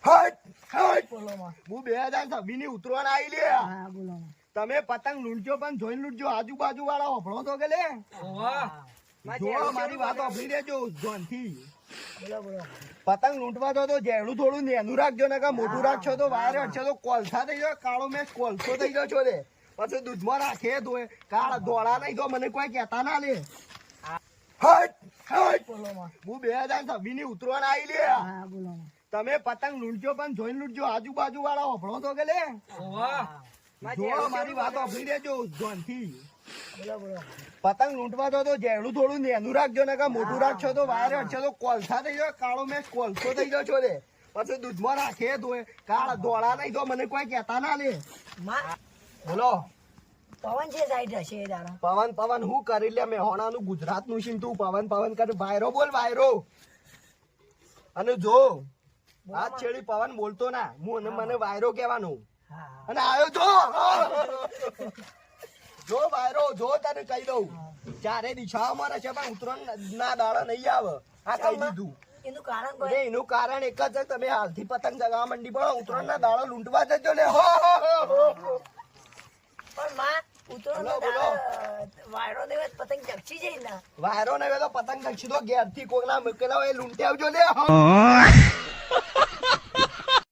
હું 2026 ની ઉતરવાણ આવી લે. તમે પતંગ લૂંટજો પણ જોઈને લૂંટજો. આજુબાજુ વાળા હોભળો તો કે લે જો મારી વાત હોભળી લેજો જોનથી. પતંગ લૂંટવા તો જેડું થોડું નેનું રાખજો ને કે મોટું રાખશો તો વાયર હટશે તો કોલસા થઈ જાવ. કાળો મેં કોલસો થઈ જાવ છો રે. પછી દૂધમાં રાખે તો કાળા ધોળા નહીં તો મને કોઈ કહેતા ના લે. હું 2026 ની ઉતરવાણ આવી લે. તમે પતંગ લૂંટજો પણ જોઈને લૂંટજો. આજુબાજુ વાળા હોભળો તો કે લે જો મારી વાત હોભળી લેજો જોનથી. પતંગ લૂંટવા તો જેડું થોડું નેનું રાખજો ને કે મોટું રાખશો તો વાયર હટશે તો કોલસા થઈ જાવ. કાળો મેં કોલસો થઈ જાવ છો રે. પછી દૂધમાં રાખે તો કાળા ધોળા નહીં તો મને કોઈ કહેતા ના લે. બોલો પવન છે સાઈડ હશે દાડા. પવન પવન હું કરી લે મેહોણાનું ગુજરાતનું છે તું પવન પવન કરે. વાયરો બોલ વાયરો. અને જો આ છેડી પવન બોલતો ના હું મને વાયરો કહેવાનું. અને આવ્યો જો વાયરો જો તને કહી દઉં ચારે દિશાઓમાં રહેશે પણ ઉત્તરાયણ ના દાડા નહીં આવે. આ કહી દીધું. એનું કારણ એક જ છે તમે હાલથી પતંગ ચગાવવા માંડી પડો. ઉત્તરાયણ ના દાડા લૂંટવા જજો ને. પતંગ ચકચી જાય ને વાયરો ને તો પતંગ ચકચી તો ઘેર થી કોક ના મૂકેલા હોય લૂંટી આવજો ને.